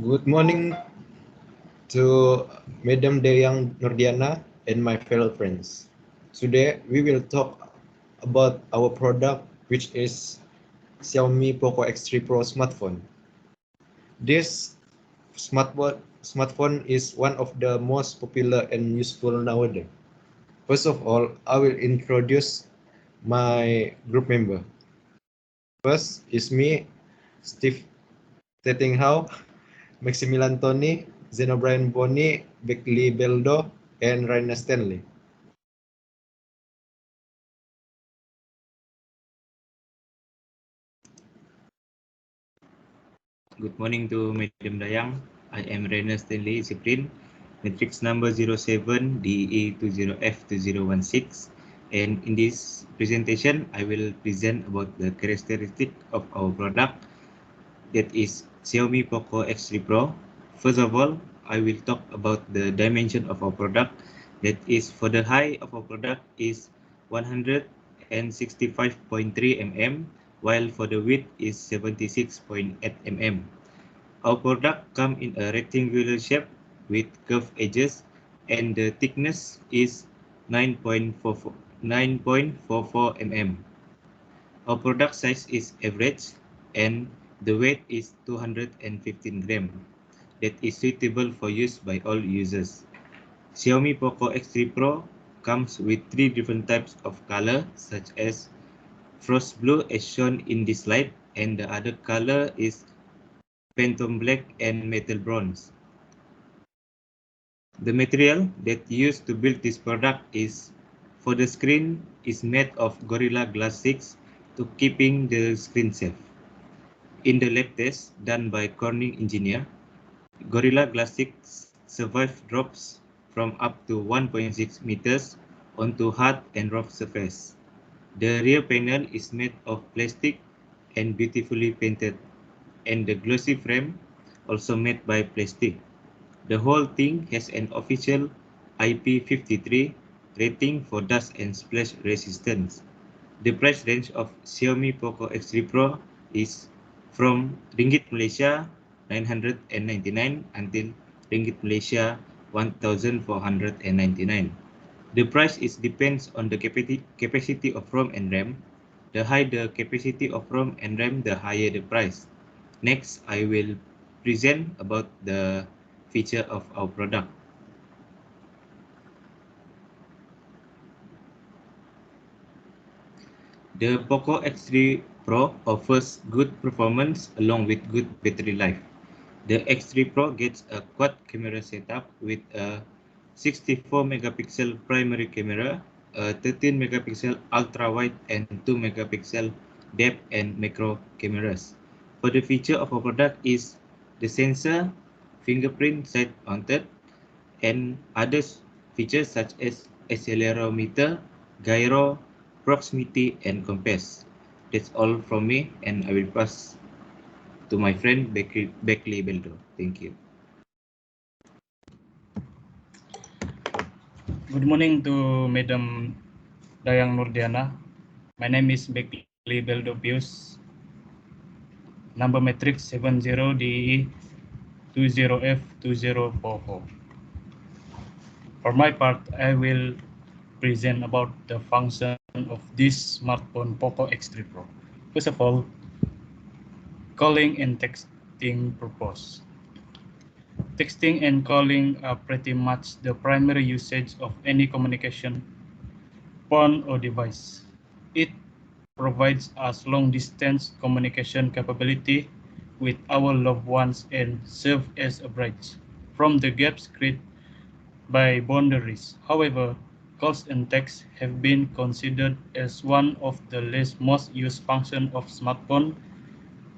Good morning to Madam Deyang Nordiana and my fellow friends. Today we will talk about our product, which is Xiaomi Poco X3 Pro smartphone. This smartphone is one of the most popular and useful nowadays. First of all, I will introduce my group member. First is me, Steve Tettinghau, Maximilian Tony, Zenobrian Boni, Beckley Beldo, and Rainer Stanley. Good morning to Madam Dayang. I am Rainer Stanley Cyprian, matrix number 07DE20F2016. And in this presentation, I will present about the characteristic of our product, that is Xiaomi Poco X3 Pro. First of all, I will talk about the dimension of our product. That is, for the height of our product is 165.3 mm, while for the width is 76.8 mm. Our product comes in a rectangular shape with curved edges, and the thickness is 9.44 mm. Our product size is average, and the weight is 215 grams. That is suitable for use by all users. Xiaomi Poco X3 Pro comes with 3 different types of color, such as frost blue as shown in this slide, and the other color is phantom black and metal bronze. The material that used to build this product is, for the screen, is made of Gorilla Glass 6 to keeping the screen safe. In the lab test done by Corning engineer, Gorilla Glass 6 survived drops from up to 1.6 meters onto hard and rough surface. The rear panel is made of plastic and beautifully painted, and the glossy frame also made by plastic. The whole thing has an official IP53 rating for dust and splash resistance. The price range of Xiaomi Poco X3 Pro is from Ringgit Malaysia 999 until Ringgit Malaysia 1499. The price depends on the capacity of ROM and RAM. The higher the capacity of ROM and RAM, the higher the price. Next, I will present about the feature of our product. The Poco X3 Pro offers good performance along with good battery life. The X3 Pro gets a quad camera setup with a 64 megapixel primary camera, a 13 megapixel ultra wide, and 2 megapixel depth and macro cameras. For the feature of our product is the sensor, fingerprint side mounted, and other features such as accelerometer, gyro, proximity, and compass. That's all from me, and I will pass to my friend Beckley Beldo. Thank you. Good morning to Madam Dayang Nordiana. My name is Beckley Beldo Pius, number matrix 70DE20F2044. For my part, I will present about the function of this smartphone Poco X3 Pro. First of all, calling and texting purpose. Texting and calling are pretty much the primary usage of any communication phone or device. It provides us long-distance communication capability with our loved ones and serves as a bridge from the gaps created by boundaries. However, calls and texts have been considered as one of the least most used functions of smartphone,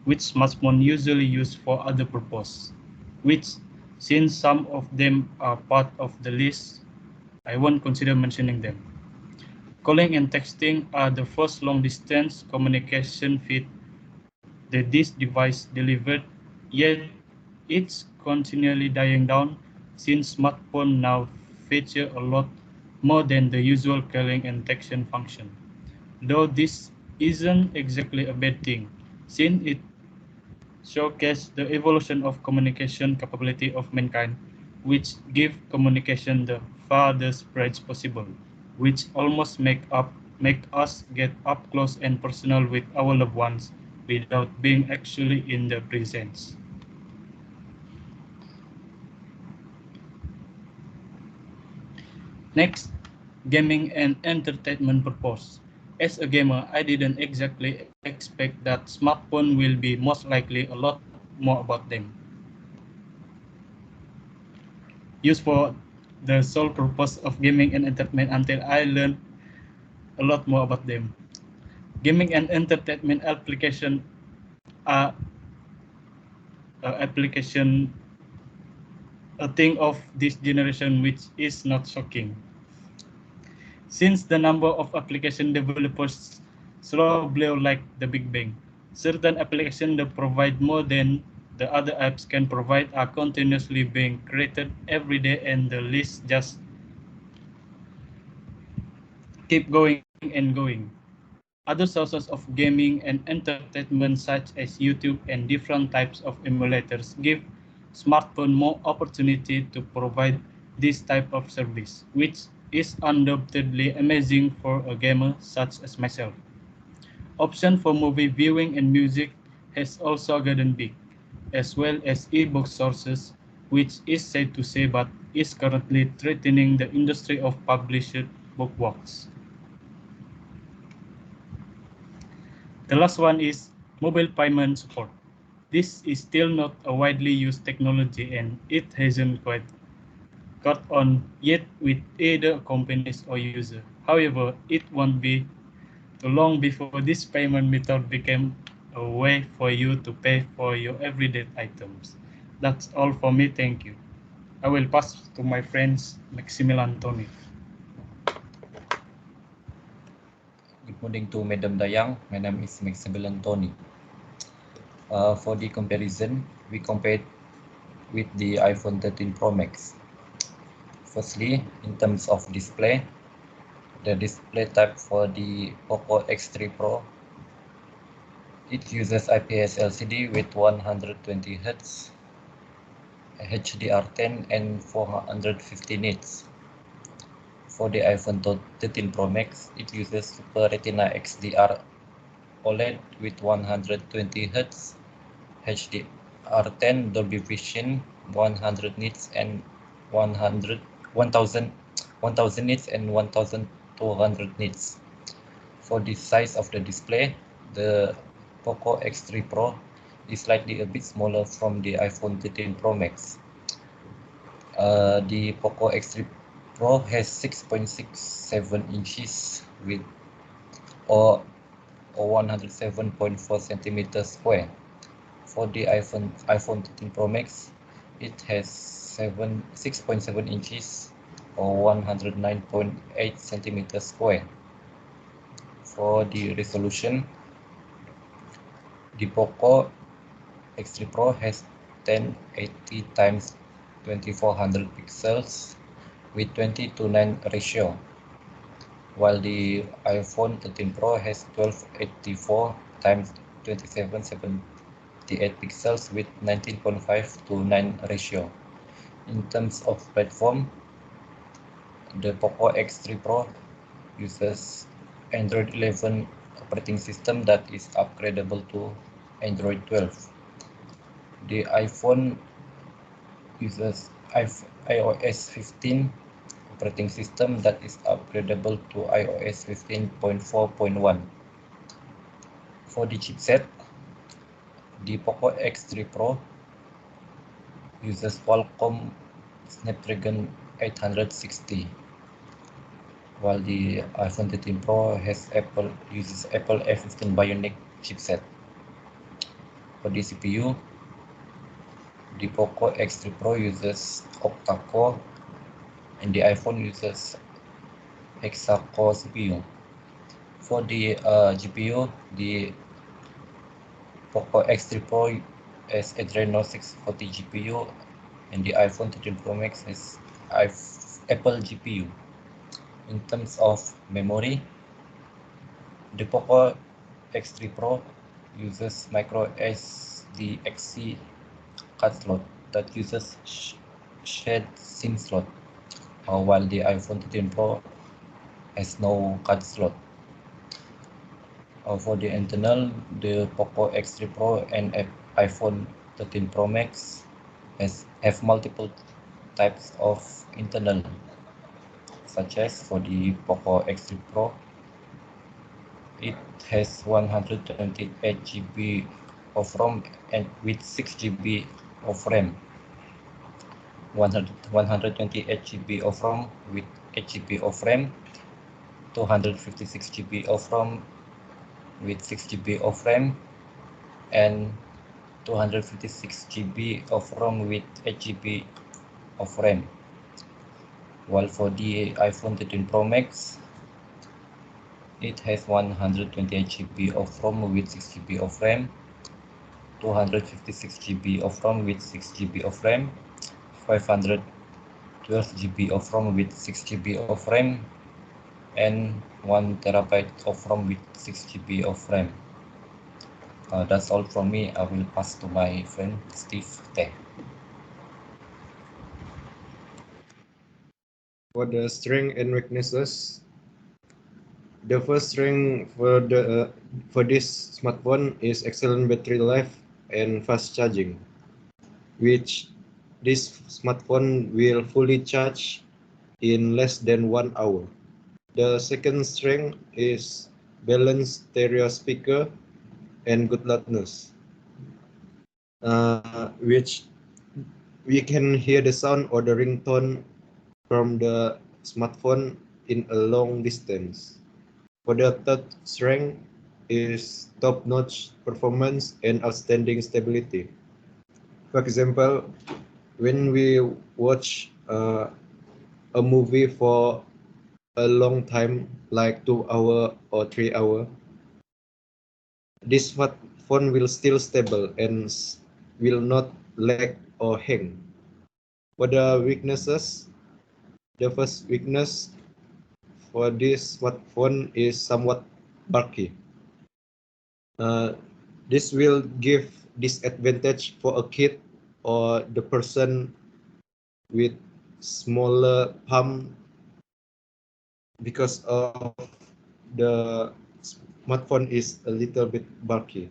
which smartphones usually use for other purposes, which, since some of them are part of the list, I won't consider mentioning them. Calling and texting are the first long-distance communication feed that this device delivered, yet it's continually dying down since smartphones now feature a lot more than the usual calling and texting function. Though this isn't exactly a bad thing, since it showcase the evolution of communication capability of mankind, which give communication the farthest reach possible, which almost make us get up close and personal with our loved ones without being actually in their presence. Next, gaming and entertainment purpose. As a gamer, I didn't exactly expect that smartphone will be most likely a lot more about them. Used for the sole purpose of gaming and entertainment until I learned a lot more about them. Gaming and entertainment application are application a thing of this generation which is not shocking. Since the number of application developers slowly blow like the Big Bang, certain applications that provide more than the other apps can provide are continuously being created every day, and the list just keep going and going. Other sources of gaming and entertainment such as YouTube and different types of emulators give smartphone more opportunity to provide this type of service, which is undoubtedly amazing for a gamer such as myself. Option for movie viewing and music has also gotten big, as well as ebook sources, which is sad to say but is currently threatening the industry of published bookworks. The last one is mobile payment support. This is still not a widely used technology and it hasn't quite caught on yet with either companies or user. However, it won't be too long before this payment method became a way for you to pay for your everyday items. That's all for me, thank you. I will pass to my friends Maximilian Tony. Good morning to Madam Dayang. My name is Maximilian Tony. For the comparison, we compared with the iPhone 13 Pro Max. Firstly, in terms of display, the display type for the Poco X3 Pro, it uses IPS LCD with 120 Hz, HDR10 and 450 nits. For the iPhone 13 Pro Max, it uses Super Retina XDR OLED with 120 Hz, HDR10, Dolby Vision, 100 nits and 1000 nits and 1200 nits. For the size of the display, the Poco X3 Pro is slightly a bit smaller from the iPhone 13 Pro Max. The Poco X3 Pro has 6.67 inches with or 107.4 centimeters square. For the iPhone 13 Pro Max, it has 6.7 inches or 109.8 centimeters square. For the resolution, the Poco X3 Pro has 1080 times 2400 pixels with 20:9 ratio, while the iPhone 13 Pro has 1284 times 2778 pixels with 19.5:9 ratio. In terms of platform, the Poco X3 Pro uses Android 11 operating system that is upgradable to Android 12. The iPhone uses iOS 15 operating system that is upgradable to iOS 15.4.1. For the chipset, the Poco X3 Pro uses Qualcomm Snapdragon 860, while the iPhone 13 Pro uses Apple A15 Bionic chipset. For the CPU, the Poco X3 Pro uses octa-core and the iPhone uses hexa-core CPU. For the GPU, the Poco X3 Pro has Adreno 640 GPU and the iPhone 13 Pro Max has Apple GPU. In terms of memory, the Poco X3 Pro uses micro the XC card slot that uses shared SIM slot, while the iPhone 13 Pro has no card slot. For the internal, the Poco X3 Pro and iPhone 13 Pro Max have multiple types of internal, such as for the Poco X3 Pro, it has 128 GB of ROM and with 6 GB of RAM. 128 GB of ROM with 8 GB of RAM, 256 GB of ROM with 6 GB of RAM, and 256 GB of ROM with 8 GB of RAM. While for the iPhone 13 Pro Max, it has 128 GB of ROM with 6 GB of RAM, 256 GB of ROM with 6 GB of RAM, 512 GB of ROM with 6 GB of RAM, and 1 TB of ROM with 6 GB of RAM. That's all from me. I will pass to my friend Steve Teh. For the strength and weaknesses, the first strength for this smartphone is excellent battery life and fast charging, which this smartphone will fully charge in less than 1 hour. The second strength is balanced stereo speaker and good loudness, which we can hear the sound or the ringtone from the smartphone in a long distance. For the third strength is top-notch performance and outstanding stability. For example, when we watch a movie for a long time, like 2 hours or 3 hours, this smartphone will still stable and will not lag or hang. For the weaknesses, the first weakness for this smartphone is somewhat bulky. This will give disadvantage for a kid or the person with smaller palm because of the smartphone is a little bit bulky.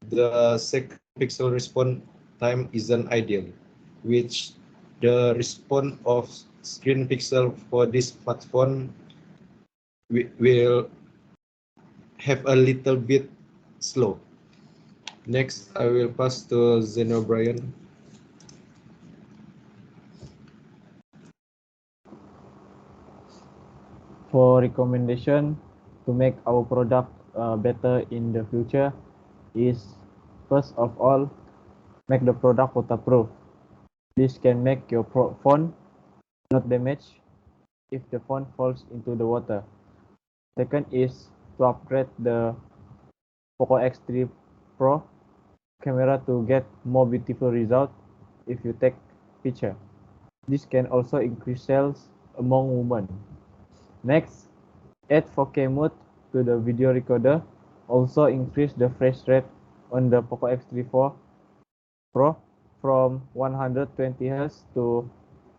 The second pixel response time isn't ideal, which the response of screen pixel for this smartphone will have a little bit slow. Next, I will pass to Zeno Brian. For recommendation to make our product better in the future is, first of all, make the product waterproof. This can make your phone not damage if the phone falls into the water. Second is to upgrade the Poco X3 Pro camera to get more beautiful result if you take picture. This can also increase sales among women. Next, add 4K mode to the video recorder. Also increase the refresh rate on the Poco X3 Pro from 120 Hz to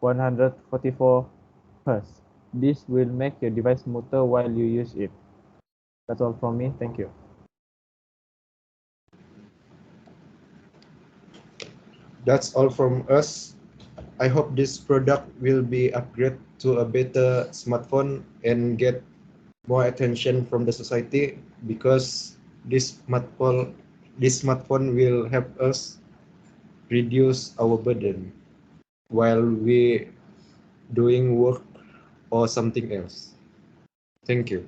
144 Hz. This will make your device smoother while you use it. That's all from me. Thank you. That's all from us. I hope this product will be upgraded to a better smartphone and get more attention from the society, because this smartphone will help us reduce our burden while we doing work or something else. Thank you.